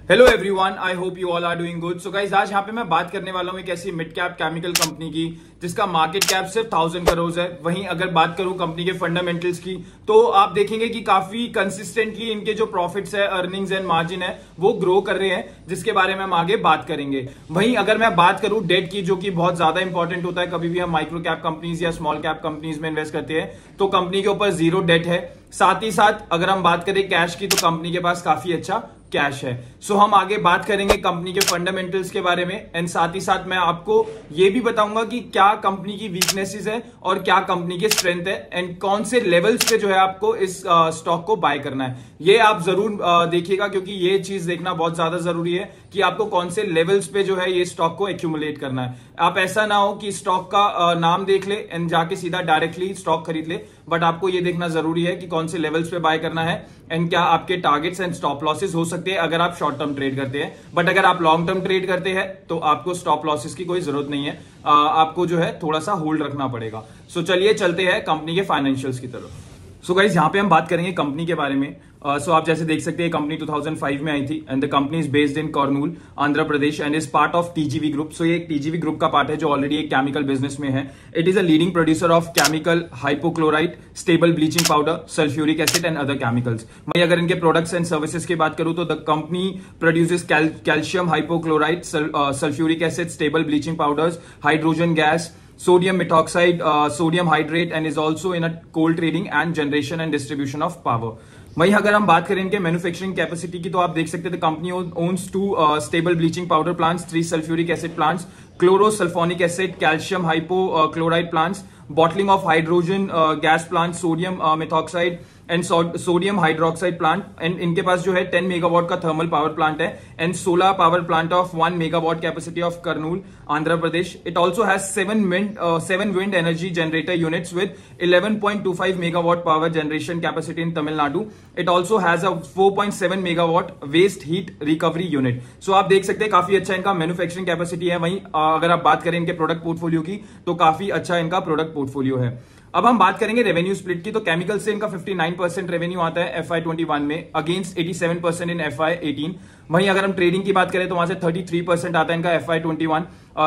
Hello everyone, I hope you all are doing good. So guys, आज यहाँ पे मैं बात करने वाला हूँ एक ऐसी मिड कैप केमिकल कंपनी की जिसका मार्केट कैप सिर्फ 1000 करोड़ है। वहीं अगर बात करूं कंपनी के फंडामेंटल्स की तो आप देखेंगे कि काफी कंसिस्टेंटली इनके जो प्रॉफिट्स है, अर्निंग्स एंड मार्जिन है वो ग्रो कर रहे हैं, जिसके बारे में हम आगे बात करेंगे। वहीं अगर मैं बात करूं डेट की, जो कि बहुत ज्यादा इंपॉर्टेंट होता है कभी भी हम माइक्रो कैप कंपनीज या स्मॉल कैप कंपनीज में इन्वेस्ट करते हैं, तो कंपनी के ऊपर जीरो डेट है। साथ ही साथ अगर हम बात करें कैश की, तो कंपनी के पास काफी अच्छा कैश है। सो हम आगे बात करेंगे कंपनी के फंडामेंटल्स के बारे में एंड साथ ही साथ मैं आपको ये भी बताऊंगा कि क्या कंपनी की वीकनेसेस है और क्या कंपनी की स्ट्रेंथ है एंड कौन से लेवल्स पे जो है आपको इस स्टॉक को बाय करना है। ये आप जरूर देखिएगा, क्योंकि ये चीज देखना बहुत ज्यादा जरूरी है कि आपको कौन से लेवल्स पे जो है ये स्टॉक को एक्यूमुलेट करना है। आप ऐसा ना हो कि स्टॉक का नाम देख ले एंड जाके सीधा डायरेक्टली स्टॉक खरीद ले, बट आपको ये देखना जरूरी है कि कौन से लेवल्स पे बाय करना है एंड क्या आपके टारगेट्स एंड स्टॉप लॉसेस हो सकते हैं अगर आप शॉर्ट टर्म ट्रेड करते हैं। बट अगर आप लॉन्ग टर्म ट्रेड करते हैं तो आपको स्टॉप लॉसेस की कोई जरूरत नहीं है, आपको जो है थोड़ा सा होल्ड रखना पड़ेगा। सो चलिए चलते हैं कंपनी के फाइनेंशियल्स की तरफ। सो गाइस, यहाँ पे हम बात करेंगे कंपनी के बारे में। सो आप जैसे देख सकते हैं कंपनी 2005 में आई थी and the company is based in Kurnool, Andhra Pradesh and is part of TGV group. So ये एक टीजीवी ग्रुप का पार्ट है जो ऑलरेडी एक केमिकल बिजनेस में है। It is a leading producer of chemical hypochlorite, stable bleaching powder, sulphuric acid and other chemicals. मैं अगर इनके प्रोडक्ट्स एंड सर्विसेज की बात करूं तो the company produces calcium hypochlorite, sulphuric acid, stable bleaching powders, hydrogen gas, sodium methoxide, sodium hydrate and is also in a coal trading and generation and distribution of power। वहीं अगर हम बात करें इनके मैन्युफैक्चरिंग कैपेसिटी की तो आप देख सकते हैं company owns 2 stable bleaching powder plants, 3 sulphuric acid plants, chlorosulphonic acid, calcium hypochloride plants, bottling of hydrogen gas plant, sodium methoxide and sodium hydroxide plant. And इनके पास जो है 10 मेगावाट का थर्मल पावर प्लांट है and solar power plant of 1 megawatt capacity of Kurnool, Andhra Pradesh. It also has 7 wind energy generator units with 11.25 megawatt power generation capacity in Tamil Nadu. It also has a 4.7 megawatt waste heat recovery unit. So आप देख सकते हैं काफी अच्छा इनका manufacturing capacity है। वहीं अगर आप बात करें इनके प्रोडक्ट पोर्टफोलियो की तो काफी अच्छा इनका प्रोडक्ट पोर्टफोलियो है। अब हम बात करेंगे रेवेन्यू स्प्लिट की, तो केमिकल से इनका 59% रेवेन्यू आता है FY21 में अगेंस्ट 87% इन FY18। वहीं अगर हम ट्रेडिंग की बात करें तो वहां से 33% आता है इनका FY21,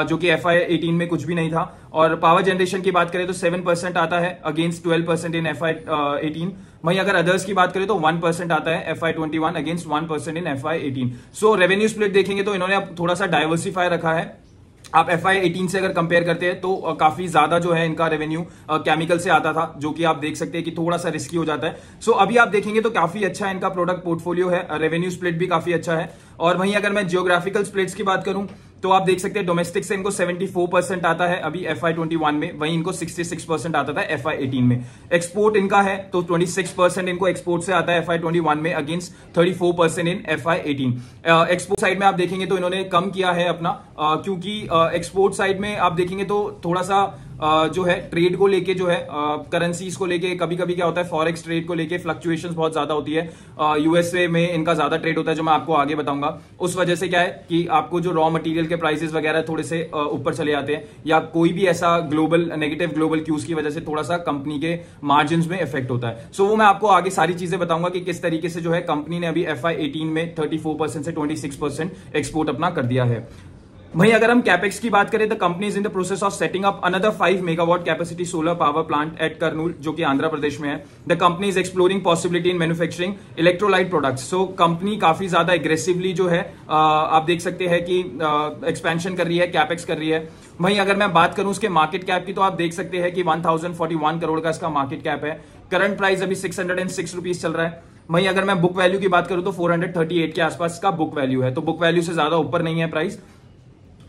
जो कि FY18 में कुछ भी नहीं था। और पावर जनरेशन की बात करें तो 7% आता है अगेंस्ट 12% इन FY18। वहीं अगर अदर्स की बात करें तो 1% आता है FY21 अगेंस्ट 1% इन FY18। सो रेवेन्यू स्प्लिट देखेंगे तो इन्होंने अब थोड़ा सा डाइवर्सिफाई रखा है। आप FY18 से अगर कंपेयर करते हैं तो काफी ज्यादा जो है इनका रेवेन्यू केमिकल से आता था, जो कि आप देख सकते हैं कि थोड़ा सा रिस्की हो जाता है। सो अभी आप देखेंगे तो काफी अच्छा इनका प्रोडक्ट पोर्टफोलियो है, रेवेन्यू स्प्लिट भी काफी अच्छा है। और वहीं अगर मैं जियोग्राफिकल स्प्लिट्स की बात करूं तो आप देख सकते हैं डोमेस्टिक से इनको 74% आता है अभी FY21 में, वहीं इनको 66% आता था FY18 में। एक्सपोर्ट इनका है तो 26% इनको एक्सपोर्ट से आता है FY21 में अगेंस्ट 34% इन FY18। एक्सपोर्ट साइड में आप देखेंगे तो इन्होंने कम किया है अपना, क्योंकि एक्सपोर्ट साइड में आप देखेंगे तो थोड़ा सा जो है ट्रेड को लेके जो है करेंसीज को लेके कभी कभी क्या होता है, फॉरेक्स ट्रेड को लेके फ्लक्चुएशंस बहुत ज्यादा होती है। यूएसए में इनका ज्यादा ट्रेड होता है, जो मैं आपको आगे बताऊंगा। उस वजह से क्या है कि आपको जो रॉ मटेरियल के प्राइसेस वगैरह थोड़े से ऊपर चले जाते हैं, या कोई भी ऐसा नेगेटिव ग्लोबल क्यूज की वजह से थोड़ा सा कंपनी के मार्जिन में इफेक्ट होता है। सो वो मैं आपको आगे सारी चीजें बताऊंगा कि किस तरीके से जो है कंपनी ने अभी FY18 में 34% से 26% एक्सपोर्ट अपना कर दिया है। वहीं अगर हम कैपेक्स की बात करें तो company is in the process of setting up another 5 megawatt capacity solar power plant at Kurnool, जो कि आंध्र प्रदेश में है। The company is exploring possibility in manufacturing electrolyte products. So company काफी ज्यादा एग्रेसिवली जो है आप देख सकते हैं कि एक्सपेंशन कर रही है, कैपेक्स कर रही है। वहीं अगर मैं बात करूं उसके मार्केट कैप की तो आप देख सकते हैं कि 1041 करोड़ का इसका मार्केट कैप है। करंट प्राइस अभी 606 रुपीज चल रहा है। वहीं अगर मैं बुक वैल्यू की बात करूं तो 438 के आसपास का बुक वैल्यू है, तो बुक वैल्यू से ज्यादा ऊपर नहीं है प्राइस।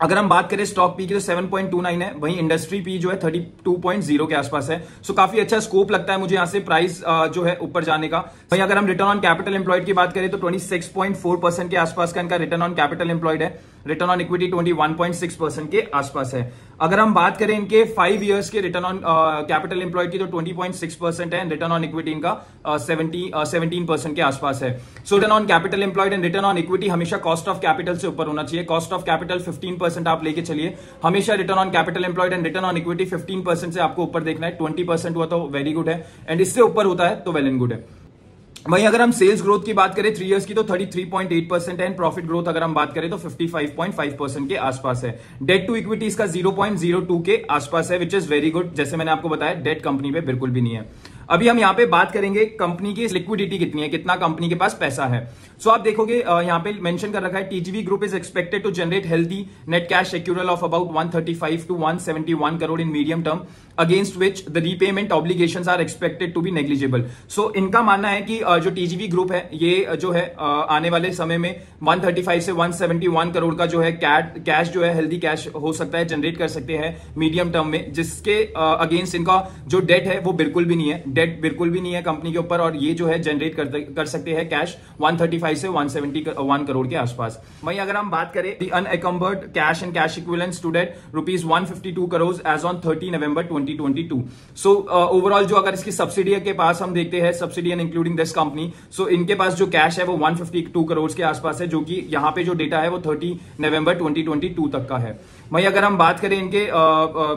अगर हम बात करें स्टॉक पी की तो 7.29 है, वहीं इंडस्ट्री पी जो है 32.0 के आसपास है। सो काफी अच्छा स्कोप लगता है मुझे यहाँ से प्राइस जो है ऊपर जाने का। वहीं अगर हम रिटर्न ऑन कैपिटल एम्प्लॉयड की बात करें तो 26.4% के आसपास का इनका रिटर्न ऑन कैपिटल एम्प्लॉयड है। रिटर्न ऑन इक्विटी 21.6% के आसपास है। अगर हम बात करें इनके 5 इयर्स के रिटर्न ऑन कैपिटल एम्प्लॉयड की तो 20.6% है, रिटर्न ऑन इक्विटी इनका 17% के आसपास है। So return on capital employed and return on equity हमेशा कॉस्ट ऑफ कैपिटल से ऊपर होना चाहिए। कॉस्ट ऑफ कैपिटल 15% आप लेके चलिए, हमेशा return on capital employed and return on equity 15% से आपको ऊपर देखना है। 20% हुआ तो वेरी गुड है, एंड इससे ऊपर होता है तो वेल एंड गुड है। वहीं अगर हम सेल्स ग्रोथ की बात करें 3 इयर्स की तो 33.8% है एंड प्रॉफिट ग्रोथ अगर हम बात करें तो 55.5% के आसपास है। डेट टू इक्विटी इसका 0.02 के आसपास है, विच इज वेरी गुड। जैसे मैंने आपको बताया डेट कंपनी पे बिल्कुल भी नहीं है। अभी हम यहाँ पे बात करेंगे कंपनी की लिक्विडिटी कितनी है, कितना कंपनी के पास पैसा है। सो आप देखोगे यहाँ पे मेंशन कर रखा है TGV group is expected to generate healthy net cash accrual of about 135 to 171 crore in medium term, against which the repayment obligations are expected to be negligible. So इनका मानना है कि जो टीजीवी ग्रुप है ये जो है आने वाले समय में 135 से 171 करोड़ का जो है कैश जो है हेल्दी कैश हो सकता है, जनरेट कर सकते हैं मीडियम टर्म में, जिसके अगेंस्ट इनका जो डेट है वो बिल्कुल भी नहीं है, डेट बिल्कुल भी नहीं है कंपनी के ऊपर, और ये जो है जनरेट कर सकते हैं कैश 135 से 171 करोड़ के आसपास। वहीं अगर हम बात करें the unencumbered cash and cash equivalents stood at ₹152 crore as on 30 November 2022। So overall जो अगर इसकी सब्सिडी के पास हम देखते हैं, subsidy and including this company, so इनके पास जो कैश है वो 152 करोड़ के आसपास है, जो कि यहाँ पे जो डेटा है वो 30 नवंबर 2022 तक का है। वहीं अगर हम बात करें इनके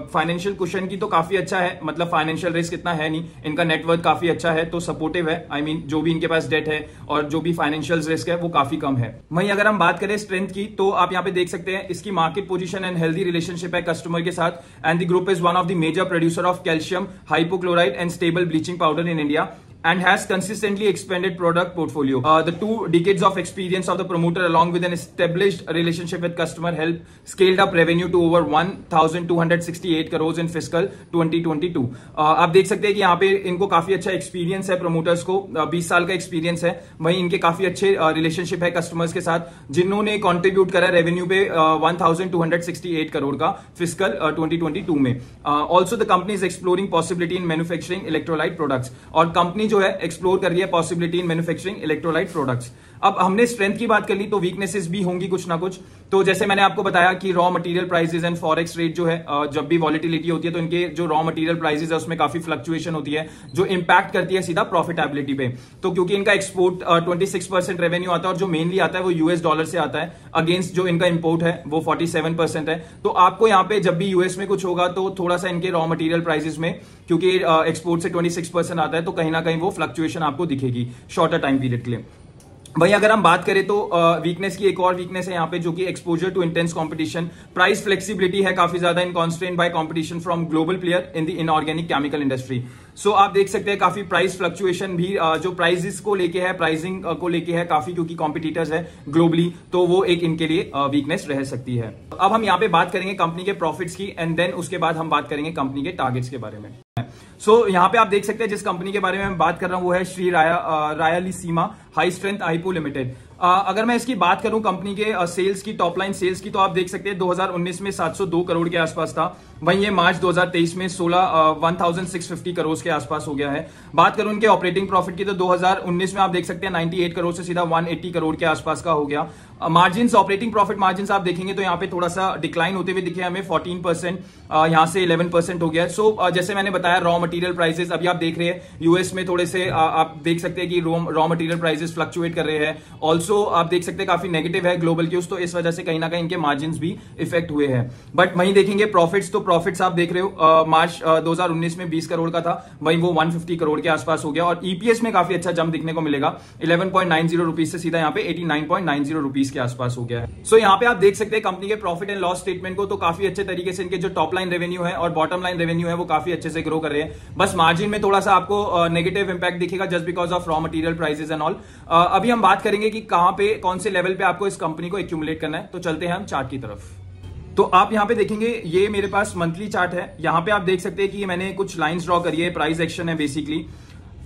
फाइनेंशियल कुशन की तो काफी अच्छा है, मतलब फाइनेंशियल रिस्क इतना है नहीं, इनका नेटवर्थ काफी अच्छा है, तो सपोर्टिव है। आई मीन जो भी इनके पास डेट है और जो भी फाइनेंशियल रिस्क है वो काफी कम है। वहीं अगर हम बात करें स्ट्रेंथ की तो आप यहाँ पे देख सकते हैं इसकी market position and healthy relationship है कस्टमर के साथ, and the group is one of the major producer of calcium hypochlorite and stable bleaching powder in India and has consistently expanded product portfolio. The 2 decades of experience of the promoter along with an established relationship with customer helped scaled up revenue to over 1,268 crores in fiscal 2022. आप देख सकते हैं कि यहाँ पे इनको काफी अच्छा एक्सपीरियंस है, प्रमोटर्स को 20 साल का एक्सपीरियंस है। वहीं इनके काफी अच्छे रिलेशनशिप है कस्टमर्स के साथ, जिन्होंने कॉन्ट्रीब्यूट करा रेवेन्यू पे 1,268 करोड़ का फिस्कल 2022 में। Also the company is exploring possibility in manufacturing electrolyte products, और कंपनी जो है एक्सप्लोर कर रही है possibility in manufacturing electrolyte products. अब हमने स्ट्रेंथ की बात कर ली तो वीकनेसेस भी होंगी कुछ ना कुछ। तो जैसे मैंने आपको बताया कि raw material prices and forex rate जो है जब भी वॉलिटिलिटी होती है तो इनके जो रॉ मटेरियल प्राइसेस है उसमें काफी फ्लक्चुएशन होती है, जो इंपैक्ट करती है सीधा प्रॉफिटेबिलिटी पे। तो क्योंकि इनका एक्सपोर्ट 26% रेवेन्यू आता है और जो मेनली आता है वो यूएस डॉलर से आता है, अगेंस्ट जो इनका इंपोर्ट है वो 47% है। तो आपको यहाँ पे जब भी यूएस में कुछ होगा तो थोड़ा सा इनके रॉ मटेरियल प्राइसेस में, क्योंकि एक्सपोर्ट से 26% आता है, तो कहीं ना कहीं वो फ्लक्चुएशन आपको दिखेगी शॉर्टर टाइम पीरियड के लिए। वहीं अगर हम बात करें तो वीकनेस की एक और वीकनेस है यहाँ पे, जो कि exposure to intense competition. Price flexibility है काफी ज्यादा in constraint by competition from global player in the inorganic chemical industry. So आप देख सकते हैं काफी प्राइस फ्लक्चुएशन भी जो प्राइसेस को लेके है, प्राइसिंग को लेके है काफी, क्योंकि कॉम्पिटिटर्स है ग्लोबली, तो वो एक इनके लिए वीकनेस रह सकती है। अब हम यहाँ पे बात करेंगे कंपनी के प्रॉफिट्स की, एंड देन उसके बाद हम बात करेंगे कंपनी के टारगेट्स के बारे में। सो यहाँ पे आप देख सकते हैं जिस कंपनी के बारे में मैं बात कर रहा हूं वो है Shri Rayalaseema high strength hypo limited. अगर मैं इसकी बात करूं कंपनी के सेल्स की, टॉप लाइन सेल्स की, तो आप देख सकते हैं 2019 में 702 करोड़ के आसपास था। वहीं ये मार्च 2023 में 16,650 करोड़ के आसपास हो गया है। बात करूं इनके ऑपरेटिंग प्रॉफिट की तो 2019 में आप देख सकते हैं 98 करोड़ से सीधा 180 करोड़ के आसपास का हो गया। मार्जिन, ऑपरेटिंग प्रॉफिट मार्जिन आप देखेंगे तो यहाँ पे थोड़ा सा डिक्लाइन होते हुए दिखे हमें, 14% यहाँ से 11% हो गया है। सो जैसे मैंने बताया रॉ मटेरियल प्राइसेस अभी आप देख रहे हैं यूएस में थोड़े से आप देख सकते हैं कि रॉ मटेरियल प्राइसेस फ्लक्चुएट कर रहे हैं। ऑल्सो आप देख सकते हैं काफी नेगेटिव है ग्लोबल क्यूज, तो इस वजह से कहीं ना कहीं इनके मार्जिन भी इफेक्ट हुए हैं। बट वहीं देखेंगे प्रॉफिट्स, तो प्रॉफिट्स आप देख रहे हो मार्च 2019 में 20 करोड़ का था, वहीं वो 150 करोड़ के आसपास हो गया। और ईपीएस में काफी अच्छा जंप दिखने को मिलेगा, 11.90 रुपीज से सीधा यहाँ पे 89.90 रुपीज के आसपास हो गया है। सो यहाँ पे आप देख सकते हैं कंपनी के प्रॉफिट एंड लॉस स्टेटमेंट को, तो काफी अच्छे तरीके से इनके जो टॉप लाइन रेवेन्यू है और बॉटम लाइन रेवेन्यू है वो काफी अच्छे से ग्रो कर रहे हैं। बस मार्जिन में थोड़ा सा आपको नेगेटिव इंपैक्ट दिखेगा just because of raw material prices and all. अभी हम बात करेंगे कि कहां पे, कौन से लेवल पे आपको इस कंपनी को एक्यूमुलेट करना है। तो चलते हैं हम चार्ट की तरफ। तो आप यहाँ पे देखेंगे ये मेरे पास मंथली चार्ट है। यहाँ पे आप देख सकते हैं कि मैंने कुछ लाइंस ड्रॉ करी है, प्राइस एक्शन है बेसिकली।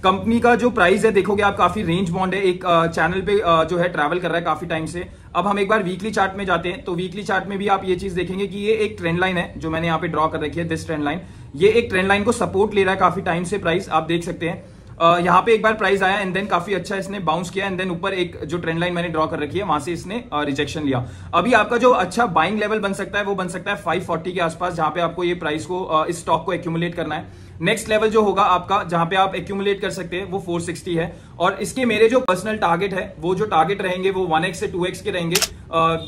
कंपनी का जो प्राइस है देखोगे आप काफी रेंज बाउंड है, एक चैनल पे जो है ट्रैवल कर रहा है काफी टाइम से। अब हम एक बार वीकली चार्ट में जाते हैं, तो वीकली चार्ट में भी आप ये चीज देखेंगे कि ये एक ट्रेंड लाइन है जो मैंने यहाँ पे ड्रॉ कर रखी है, दिस ट्रेंड लाइन। ये एक ट्रेंड लाइन को सपोर्ट ले रहा है काफी टाइम से प्राइस, आप देख सकते हैं। यहाँ पे एक बार प्राइस आया एंड देन काफी अच्छा इसने बाउंस किया एंड देन ऊपर एक जो ट्रेंड लाइन मैंने ड्रॉ कर रखी है वहां से इसने रिजेक्शन लिया। अभी आपका जो अच्छा बाइंग लेवल बन सकता है वो बन सकता है 540 के आसपास, जहां पे आपको ये प्राइस को इस स्टॉक को एक्यूमुलेट करना है। नेक्स्ट लेवल जो होगा आपका जहां पे आप एक्यूमुलेट कर सकते हैं वो 460 है। और इसके मेरे जो पर्सनल टारगेट है वो जो टारगेट रहेंगे वो 1x से 2x के रहेंगे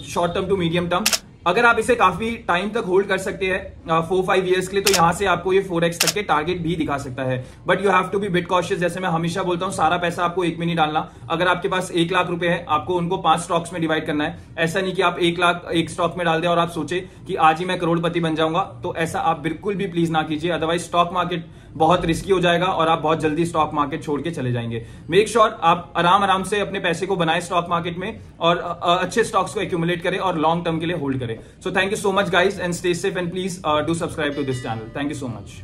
short term to medium term. अगर आप इसे काफी टाइम तक होल्ड कर सकते हैं 4-5 ईयर्स के लिए, तो यहां से आपको ये 4x तक के टारगेट भी दिखा सकता है। But you have to be bit cautious. जैसे मैं हमेशा बोलता हूं, सारा पैसा आपको एक में नहीं डालना। अगर आपके पास 1 लाख रुपए है, आपको उनको 5 स्टॉक्स में डिवाइड करना है। ऐसा नहीं कि आप 1 लाख एक स्टॉक में डाल दें और आप सोचे कि आज ही मैं करोड़पति बन जाऊंगा। तो ऐसा आप बिल्कुल भी प्लीज ना कीजिए, अदरवाइज स्टॉक मार्केट बहुत रिस्की हो जाएगा और आप बहुत जल्दी स्टॉक मार्केट छोड़ के चले जाएंगे। मेक श्योर आप आराम से अपने पैसे को बनाए स्टॉक मार्केट में और अच्छे स्टॉक्स को एक्यूमुलेट करें और लॉन्ग टर्म के लिए होल्ड करें। So thank you so much guys, and stay safe, and please do subscribe to this channel. Thank you so much.